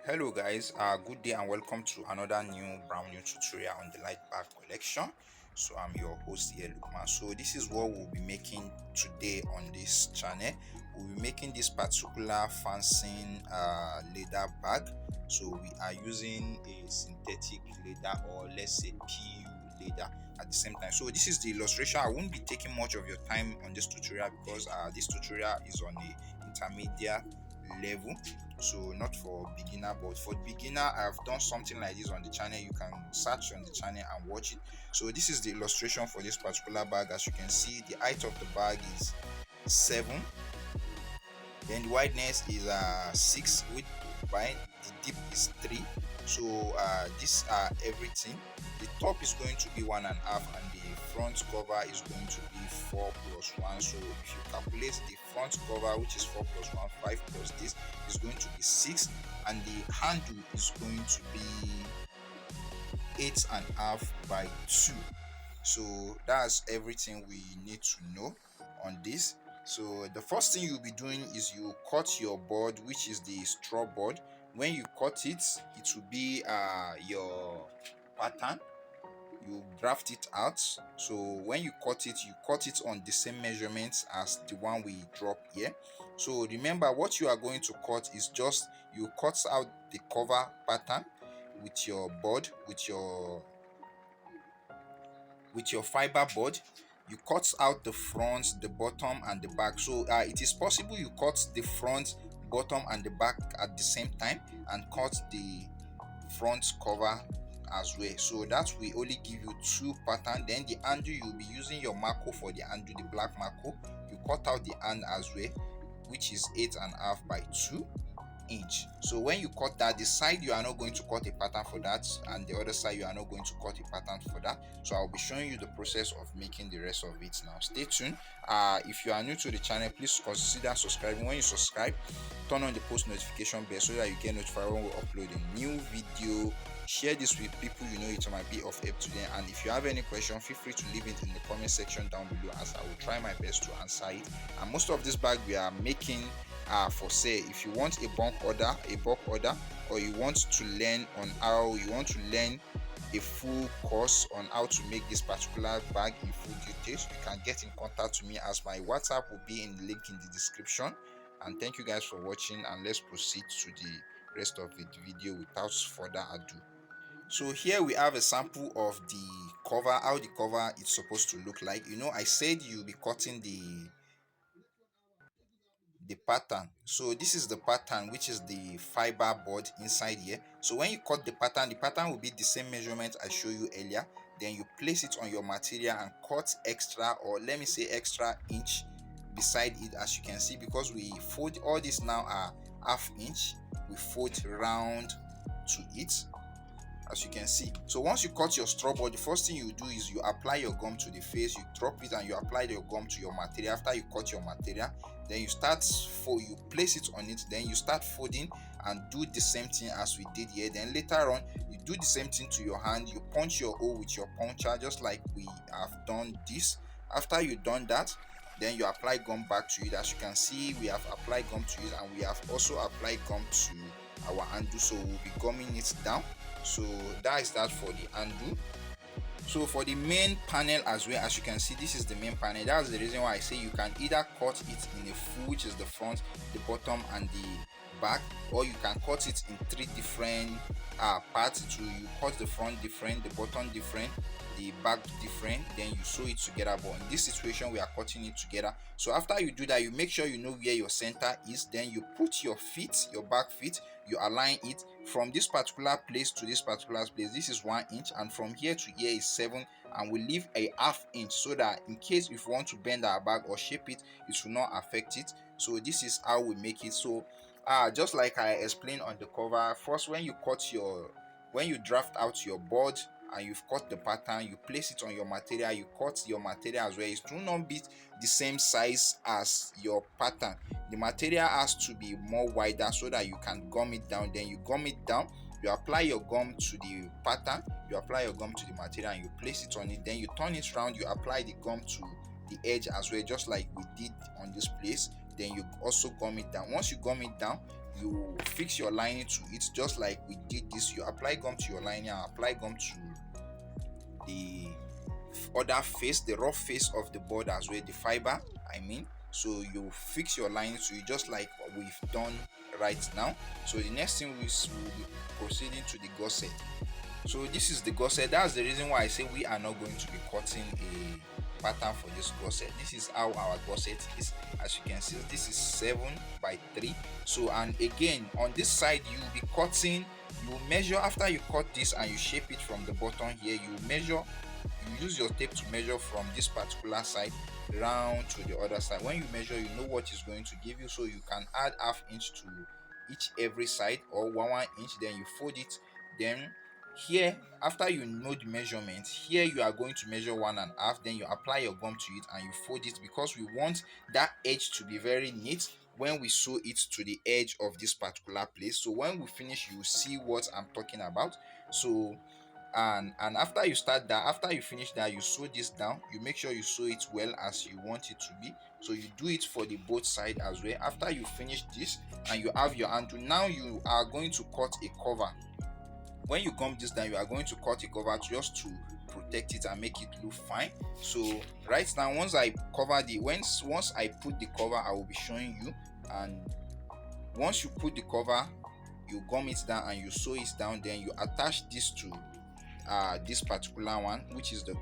Hello guys, good day and welcome to another brand new tutorial on the light bag collection. So I'm your host here, Lukman. So this is what we'll be making today on this channel. We'll be making this particular fancy leather bag. So we are using a synthetic leather, or let's say PU leather at the same time. So this is the illustration. I won't be taking much of your time on this tutorial because this tutorial is on a intermediate level, so not for beginner. But for beginner, I've done something like this on the channel. You can search on the channel and watch it. So this is the illustration for this particular bag. As you can see, the height of the bag is 7, then the wideness is 6, width by the dip is 3. So these are everything. The top is going to be 1.5, and the front cover is going to be 4 plus 1. So if you calculate the front cover, which is 4 plus 1, 5 plus this, is going to be 6, and the handle is going to be 8.5 by 2. So that's everything we need to know on this. So the first thing you'll be doing is you cut your board, which is the straw board. When you cut it, it will be your pattern. You draft it out. So when you cut it on the same measurements as the one we drop here. So remember, what you are going to cut is just you cut out the cover pattern with your board, with your fiber board. You cut out the front, the bottom, and the back. So it is possible you cut the front, bottom, and the back at the same time and cut the front cover as well. So that will only give you 2 pattern. Then the handle, you'll be using your marco for the handle, the black marco. You cut out the hand as well, which is 8.5 by 2 inch. So when you cut that, the side you are not going to cut a pattern for that, and the other side you are not going to cut a pattern for that. So I'll be showing you the process of making the rest of it now. Stay tuned. If you are new to the channel, please consider subscribing. When you subscribe, turn on the post notification bell so that you get notified when we upload a new video. Share this with people you know it might be of help to them, and if you have any question, feel free to leave it in the comment section down below, as I will try my best to answer it. And most of this bag we are making for sale. If you want a bulk order, or you want to learn a full course on how to make this particular bag in full details, you can get in contact with me, as my WhatsApp will be in the link in the description. And thank you guys for watching, and let's proceed to the rest of the video without further ado. So here we have a sample of the cover, how the cover is supposed to look like. I said you'll be cutting the pattern. So this is the pattern, which is the fiber board inside here. So when you cut the pattern will be the same measurement I showed you earlier. Then you place it on your material and cut extra, or let me say extra inch beside it. As you can see, because we fold all this now are half inch, we fold round to it, as you can see. So once you cut your straw board, the first thing you do is you apply your gum to the face, you drop it, and you apply your gum to your material. After you cut your material, then you place it on it, then you start folding and do the same thing as we did here. Then later on, you do the same thing to your hand. You punch your hole with your puncher, just like we have done this. After you done that, then you apply gum back to it. As you can see, we have applied gum to it, and we have also applied gum to our handle, so we'll be gumming it down. So that is that for the handle. So for the main panel as well, as you can see, this is the main panel. That's the reason why I say you can either cut it in a full, which is the front, the bottom, and the back, or you can cut it in 3 different parts. You cut the front different, the bottom different, the back different, then you sew it together. But in this situation, we are cutting it together. So after you do that, you make sure you know where your center is. Then you put your feet, your back feet, you align it from this particular place to this particular place. This is 1 inch, and from here to here is 7, and we leave a half inch, so that in case if we want to bend our bag or shape it, it will not affect it. So this is how we make it. So just like I explained on the cover, first when you draft out your board and you've cut the pattern, you place it on your material, you cut your material as well. It will not be the same size as your pattern. The material has to be more wider so that you can gum it down. Then you gum it down, you apply your gum to the pattern, you apply your gum to the material, and you place it on it. Then you turn it around, you apply the gum to the edge as well, just like we did on this place. Then you also gum it down. Once you gum it down, you fix your lining to it, just like we did this. You apply gum to your lining and apply gum to the other face, the rough face of the board as well, the fiber, I mean. So you fix your lining to it, just like what we've done right now. So the next thing will be proceeding to the gusset. So this is the gusset. That's the reason why I say we are not going to be cutting a pattern for this gusset. This is how our gusset is. As you can see, this is 7 by 3. So, and again on this side you will be cutting, you measure after you cut this and you shape it from the bottom here. You measure, you use your tape to measure from this particular side round to the other side. When you measure, you know what is going to give you, so you can add ½ inch to each every side, or 1 inch. Then you fold it. Then here, after you know the measurement, here you are going to measure 1.5. Then you apply your gum to it and you fold it, because we want that edge to be very neat when we sew it to the edge of this particular place. So when we finish, you will see what I'm talking about. So and after you start that, after you finish that, you sew this down. You make sure you sew it well as you want it to be. So you do it for the both side as well. After you finish this and you have your handle, now you are going to cut a cover. When you gum this down, you are going to cut a cover just to protect it and make it look fine. So right now, once I cover the once I put the cover, I will be showing you. And once you put the cover, you gum it down and you sew it down. Then you attach this to this particular one, which is the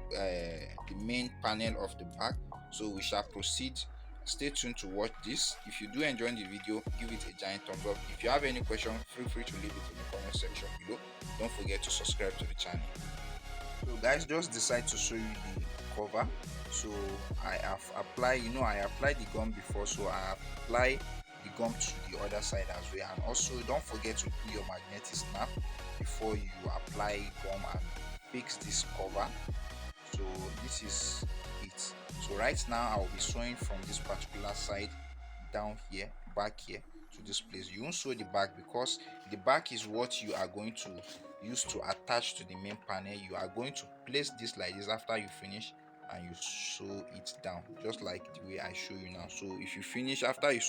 main panel of the back. So we shall proceed. Stay tuned to watch this. If you do enjoy the video, give it a giant thumbs up. If you have any question, feel free to leave it in the comment section below. Don't forget to subscribe to the channel. So guys, just decide to show you the cover. So I have applied, I applied the gum before, so I apply the gum to the other side as well. And also don't forget to put your magnetic snap before you apply gum and fix this cover. So this is it. So right now I will be sewing from this particular side down here, back here to this place. You won't sew the back, because the back is what you are going to use to attach to the main panel. You are going to place this like this after you finish, and you sew it down just like the way I show you now. So if you finish, after you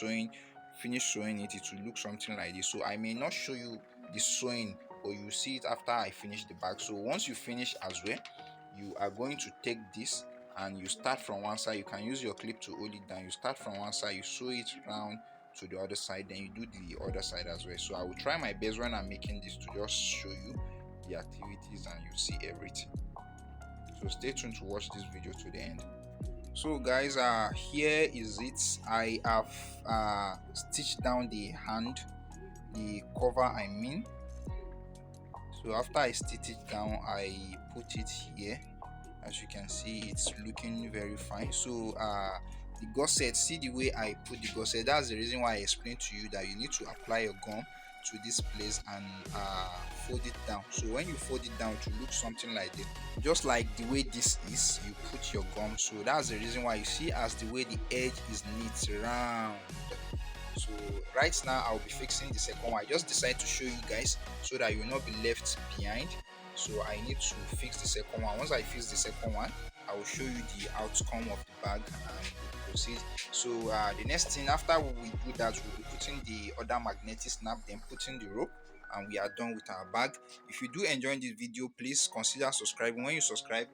finish sewing it, it will look something like this. So I may not show you the sewing, or you see it after I finish the back. So once you finish as well, you are going to take this and you start from one side. You can use your clip to hold it down. You start from one side, you sew it round to the other side, then you do the other side as well. So I will try my best when I'm making this to just show you the activities and you see everything. So stay tuned to watch this video to the end. So guys, here is it. I have stitched down the hand, the cover I mean. So after I stitch it down, I put it here. As you can see, it's looking very fine. So the gusset, see the way I put the gusset, that's the reason why I explained to you that you need to apply your gum to this place and fold it down. So when you fold it down, to look something like this, just like the way this is, you put your gum. So that's the reason why you see as the way the edge is neat round. So right now I'll be fixing the second one. I just decided to show you guys so that you will not be left behind. So I need to fix the second one. Once I fix the second one, I will show you the outcome of the bag and proceed. So the next thing after we do that, we'll be putting the other magnetic snap, then putting the rope, and we are done with our bag. If you do enjoy this video, please consider subscribing. When you subscribe,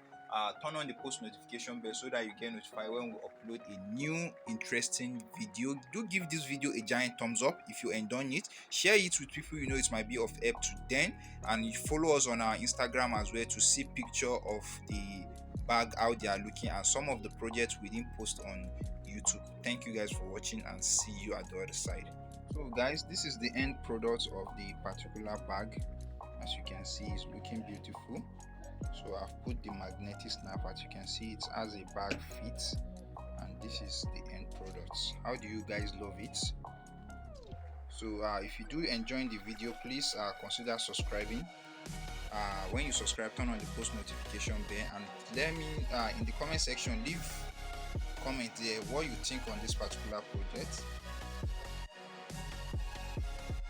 turn on the post notification bell so that you get notified when we upload a new interesting video. Do give this video a giant thumbs up if you enjoy it. Share it with people you know it might be of help to them, and you follow us on our Instagram as well to see picture of the bag, how they are looking, and some of the projects we didn't post on YouTube. Thank you guys for watching, and see you at the other side. So guys, this is the end product of the particular bag. As you can see, it's looking beautiful. So I've put the magnetic snap. As you can see, it has a bag fit, and this is the end product. How do you guys love it? So if you do enjoy the video, please consider subscribing. When you subscribe, turn on the post notification bell, and let me in the comment section leave comment there what you think on this particular project.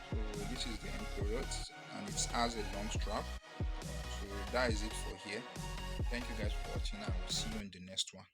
So this is the end product, and it has a long strap. So that is it for here. Thank you guys for watching, and I will see you in the next one.